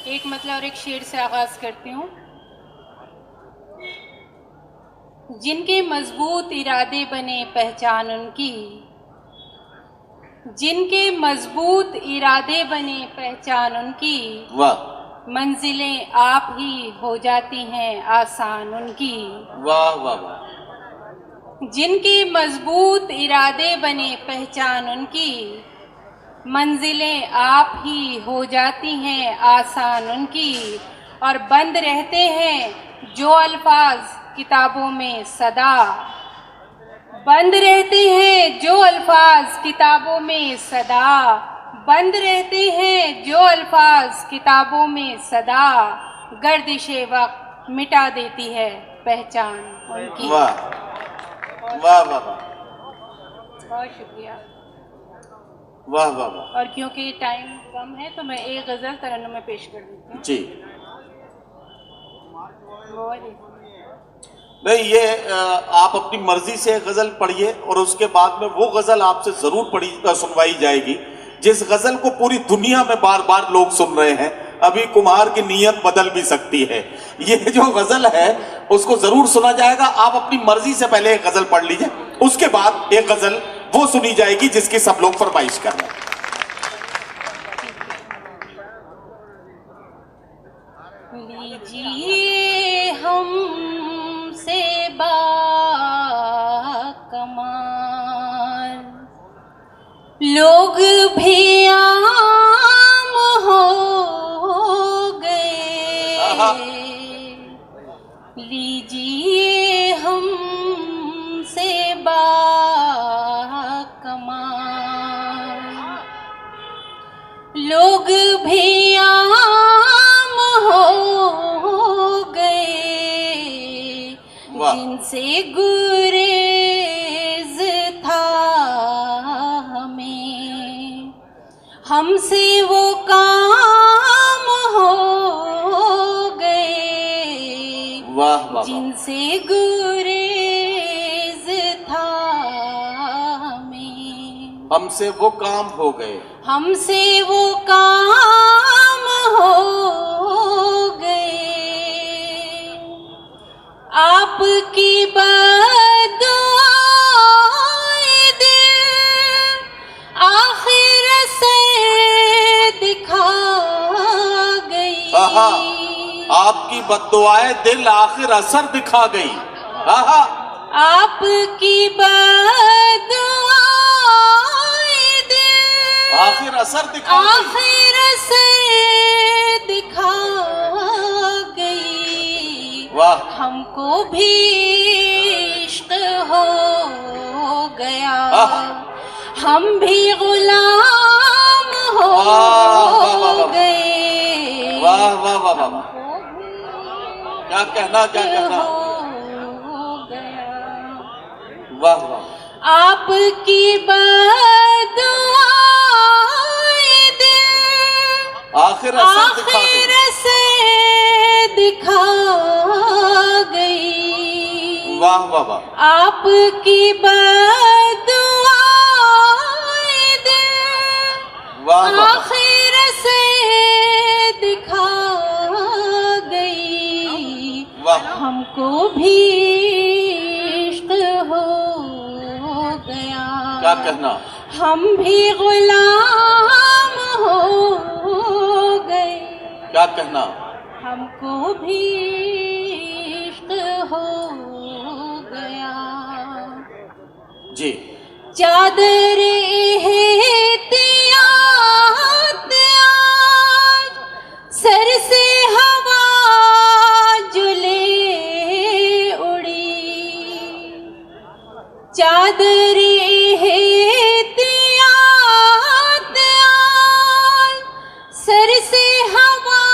एक मतलब और एक शेर से आगाज करती हूँ। जिनके मजबूत इरादे बने पहचान उनकी, जिनके मजबूत इरादे बने पहचान उनकी, वाह मंजिलें आप ही हो जाती हैं आसान उनकी। वाह वाह वाह। जिनके मजबूत इरादे बने पहचान उनकी, मंजिलें आप ही हो जाती हैं आसान उनकी। और बंद रहते हैं जो अल्फाज किताबों में सदा, बंद रहते हैं जो अल्फाज किताबों में सदा, बंद रहते हैं जो अल्फाज किताबों में सदा, गर्दिशे वक्त मिटा देती है पहचान उनकी। वाह वाह वाह वाह, बहुत शुक्रिया। वाह वाह वाह। और क्योंकि टाइम कम है तो मैं एक गज़ल तरन्नुम में पेश कर देती हूँ। जी वो वाली। नहीं, ये आप अपनी मर्जी से गजल पढ़िए और उसके बाद में वो गजल आपसे जरूर सुनवाई जाएगी जिस गजल को पूरी दुनिया में बार बार लोग सुन रहे हैं। अभी कुम्हार की नीयत बदल भी सकती है, ये जो गजल है उसको जरूर सुना जाएगा। आप अपनी मर्जी से पहले एक गजल पढ़ लीजिए, उसके बाद एक गजल वो सुनी जाएगी जिसकी सब लोग फरमाइश कर रहे हैं। लीजिए हमसे बाकमाल लोग भी आम हो गए, लीजिए हमसे बाकमाल लोग भी आम हो गए, जिनसे गुरेज था हमें, हमसे वो काम हो गए। वाह वाह, जिनसे गुरेज था हमें, हमसे वो काम हो गए, हमसे वो काम हो गए। आपकी बदुआएं दिल आखिर से दिखा गई, आपकी बद्दुआएं दिल आखिर असर दिखा गई। आपकी बदुआएं दिल आखिर असर दिखा गई, आखिर से दिखा गई। वाह, हमको भी इश्क हो गया, हम भी गुलाम हो गए। वाह वाह वाह वाह, क्या कहना, क्या कहना, वाह वाह। आपकी बदुआएं दिल आखिर आखिर से दिखा गई। वाह वाह वाह। आपकी बदुआएं दिल आखिर से दिखा गई। हमको भी इश्क हो गया, क्या कहना, हम भी गुलाम हो गए। क्या कहना, हमको भी इश्क हो गया। जी, चादर एहतियात आज सर से हवा जुले उड़ी, चादर एहतियात आज सर से हवा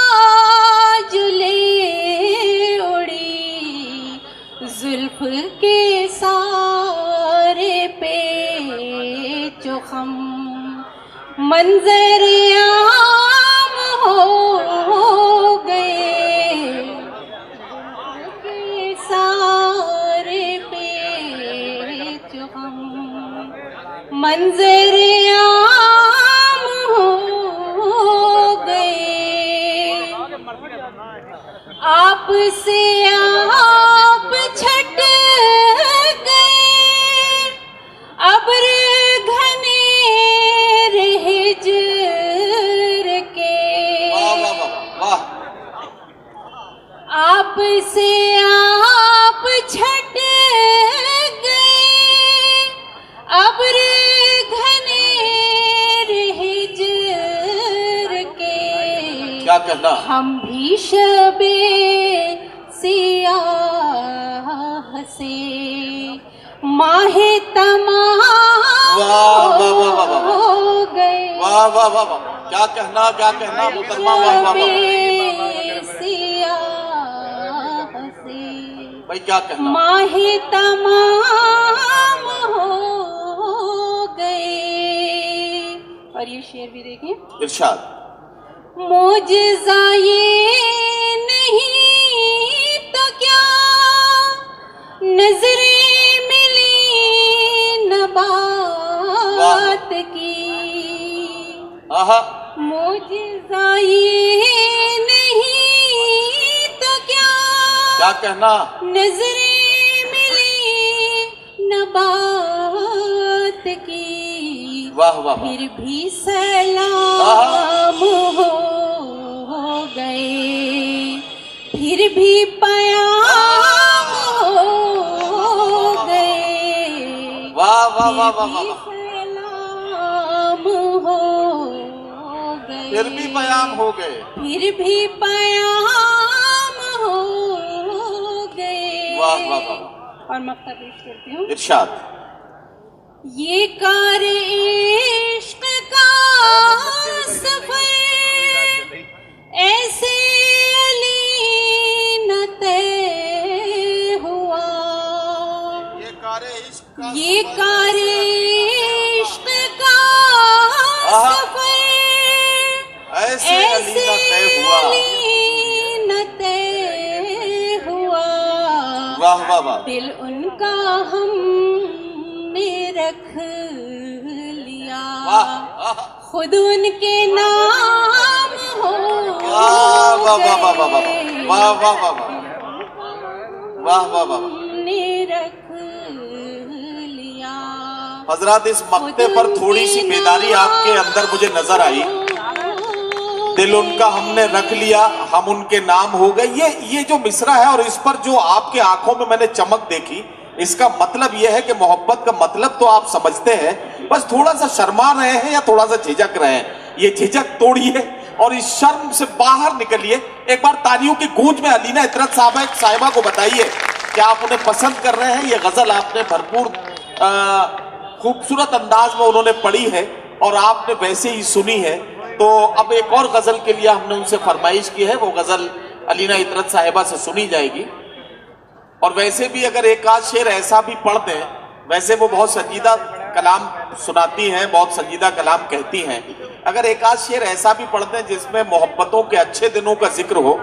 जुले उड़ी, जुल्फ के सारे पे जो खम मंजर आम हो गए। के सारे पे जो खम मंजर आम हो गए। आपसे आप छट गए, अब्र घनेर हिज्र के। वाह वाह वाह वाह। आपसे आप छट गए, अब्र घनेर हिज्र के। क्या कहना, हम भी शबे सियाह से माहे तमाम वाह वाह वाह वाह वाह हो गए। वाह वाह वाह वाह। क्या कहना मुहतरमा, वाह वाह वाह। सियाह से भाई क्या कहना, माहे तमाम हो गए। और ये शेर भी देखें, इरशाद। मोजज़ा ये नहीं तो क्या, नजरें मिली नबात की। आहा, मोजज़ा ये नहीं तो क्या कहना, नजरें मिली नबात की। वाह वाह वाह। फिर भी सलाम हो गए, फिर भी पयाम हो गए। वाह वाह वाह वाह वाह। सलाम हो गए, फिर भी बयान हो गए, फिर भी पयाम हो गए। वाह वाह वाह। और मक्ता पेश करती हूँ, इरशाद। ये कार इश्क का सफर ऐसे अली न तय हुआ। ये कारे इश्क का, ये कार इश्क का सफर ऐसे अली ना तय हुआ। न तय हुआ। वाह वाह वाह। दिल उनका हमने रख लिया, खुद उनके नाम हो वाह वाह वाह वाह वाह वाह वाह वाह वाह वाह वाह वाह। हमने रख लिया। हजरात, इस मक्ते पर थोड़ी सी बेदारी आपके अंदर मुझे नजर आई। दिल उनका हमने रख लिया, हम उनके नाम हो गए। ये जो मिसरा है और इस पर जो आपके आंखों में मैंने चमक देखी, इसका मतलब यह है कि मोहब्बत का मतलब तो आप समझते हैं, बस थोड़ा सा शर्मा रहे हैं या थोड़ा सा झिझक रहे हैं। ये झिझक तोड़िए और इस शर्म से बाहर निकलिए। एक बार तालियों की गूंज में अलीना इतरत साहिबा को बताइए कि आप उन्हें पसंद कर रहे हैं। ये गजल आपने भरपूर खूबसूरत अंदाज में उन्होंने पढ़ी है और आपने वैसे ही सुनी है। तो अब एक और गजल के लिए हमने उनसे फरमाइश की है, वो गजल अलीना इतरत साहिबा से सुनी जाएगी। और वैसे भी अगर एक आध शेर ऐसा भी पढ़ दें, वैसे वो बहुत संजीदा कलाम सुनाती हैं, बहुत संजीदा कलाम कहती हैं। अगर एक आध शेर ऐसा भी पढ़ दें जिसमें मोहब्बतों के अच्छे दिनों का जिक्र हो,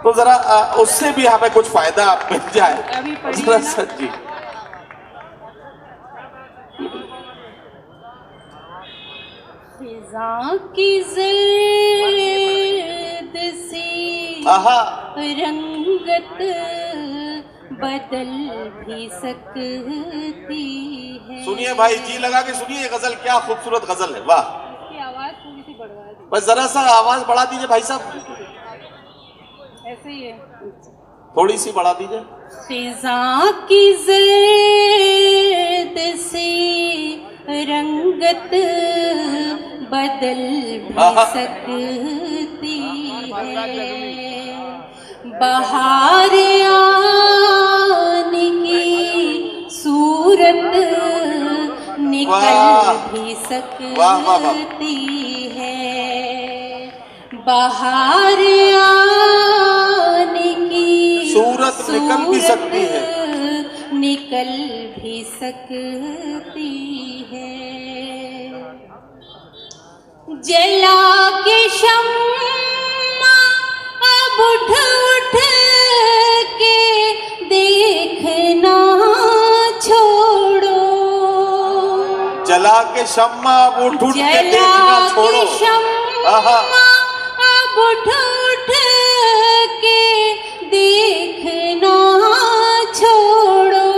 तो जरा उससे भी हमें कुछ फायदा मिल जाए। जरा सर जी। फिजा की ज़र्द सी रंगत बदल भी सकती है। सुनिए भाई, जी लगा के सुनिए, ये गजल क्या खूबसूरत गजल है। वाह। इसकी आवाज थोड़ी सी बढ़वा दीजिए, बस जरा सा आवाज बढ़ा दीजिए भाई साहब, ऐसे ही है, थोड़ी सी बढ़ा दीजिए। फिजा की ज़र्द सी रंगत बदल भी सकती है। बाहर आने की सूरत निकल भी सकती है। बाहर आने की सूरत निकल भी सकती है, निकल भी सकती है। जला के शम्मा अब उठ उठ के देखना छोड़ो। जला के शम्मा अब उठ उठ के देखना छोड़ो। शम्मा अब उठ उठ के देखना छोड़ो,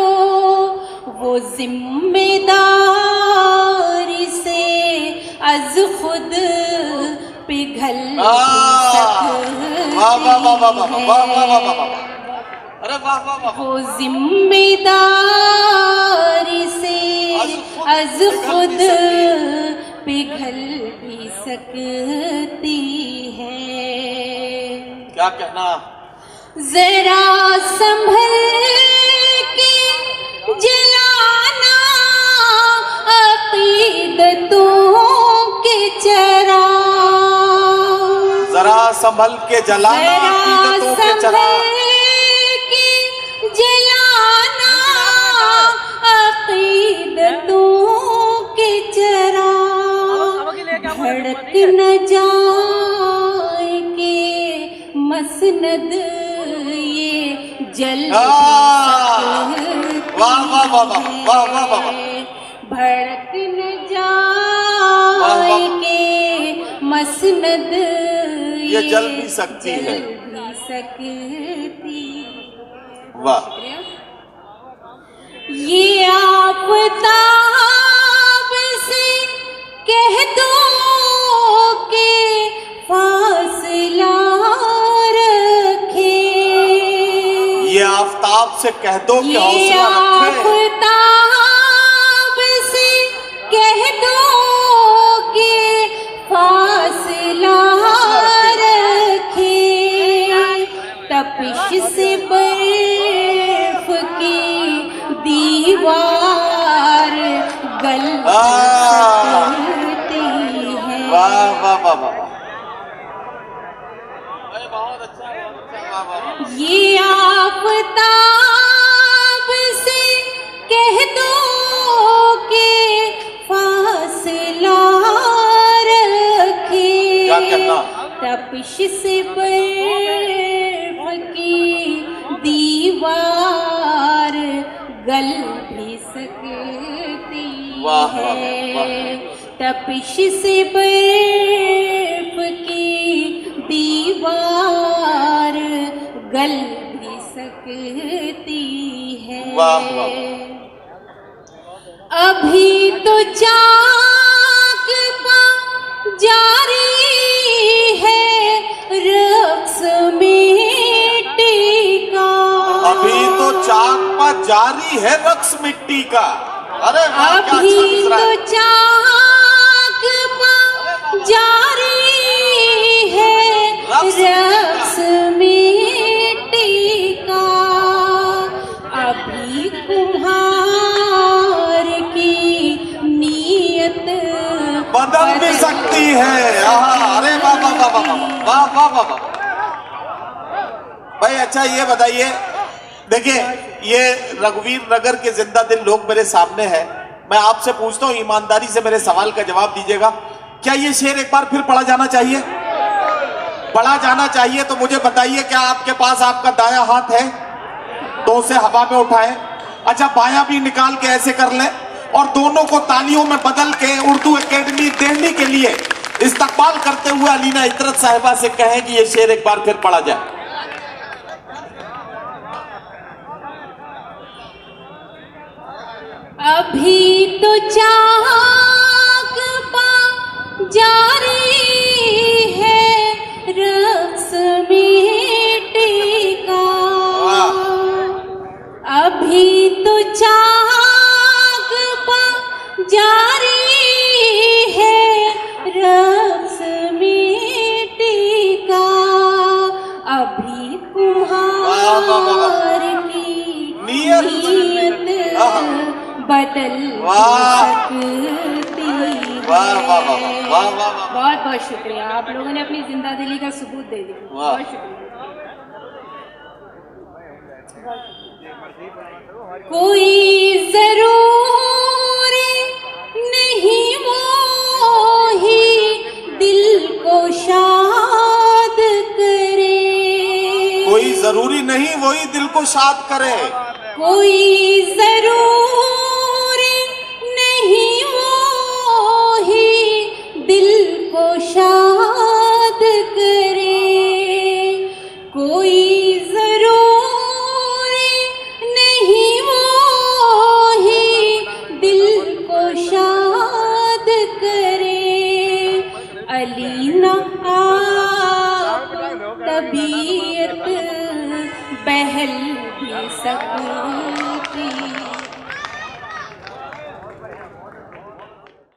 वो जिम्मेदारी से अज खुद पिघल सकती वाह वाह वाह वाह वाह वाह वाह वाह वाह, अरे वाह वाह वाह, वो जिम्मेदारी से अज खुद पिघल भी सकती है। क्या कहना, जरा संभल के जलाना अकीदतों के चरा, जरा संभल के जलाना अकीदतों के चरा, जलाना अकीदतों के चरा, भड़क न जाए के मसनद ये जल वाह वाह वाह वाह वाह वाह वाह, भड़क न जाए के मसनद ये जल भी सकती है, जल भी सकती। वाह। ये आफताब से कह दो के फासला रखे, ये आफताब से कह दो कि ये हौसला रखे, आफताब से कह दो के फासला रखे, तपिश से बर्फ की दीवार गल सकती है। वाह वाह वाह वाह, बहुत अच्छा, वाह वाह। ये आफताब से कह दो के फासला रखे, क्या कहना, तपिश से बर्फ की दीवार गल भी सकती वाह, है, वाह। तपिश से बर्फ की दीवार गल भी सकती है। वाह वाह, अभी तो चाक पा जारी है रक्स मिट्टी का, अभी तो चाकपा जारी है रक्स मिट्टी का, अरे वाह, क्या अच्छा अभी मिसरा तो है। चाकपा जारी है रक्स मिट्टी का, अभी कुम्हार की नीयत बदल भी सकती है। अरे वाह वाह वाह वाह वाह वाह वाह वाह। भाई अच्छा ये बताइए, देखिए ये रघुवीर नगर के जिंदा दिल लोग मेरे सामने हैं, मैं आपसे पूछता हूँ ईमानदारी से मेरे सवाल का जवाब दीजिएगा, क्या ये शेर एक बार फिर पढ़ा जाना चाहिए? पढ़ा जाना चाहिए तो मुझे बताइए, क्या आपके पास आपका दायां हाथ है तो उसे हवा में उठाएं, अच्छा बायां भी निकाल के ऐसे कर लें और दोनों को तालियों में बदल के उर्दू एकेडमी दिल्ली के लिए इस्तकबाल करते हुए अलीना इतरत साहिबा से कहें कि ये शेर एक बार फिर पढ़ा जाए। अभी तो चाक पा जारी है रक्स मिट्टी का, अभी तो चाक पा जारी है रक्स मिट्टी का, अभी कुम्हार की नीयत बदल सकती है। बहुत बहुत शुक्रिया, आप लोगों ने अपनी जिंदा दिली का सबूत दे दिया, बहुत शुक्रिया। कोई जरूरी नहीं वो ही दिल को शाद करे, कोई जरूरी नहीं वही दिल को शाद करे, कोई जरूरी नहीं वो ही दिल को शाद करे, कोई भली न आप तबीयत बहल भी सकती।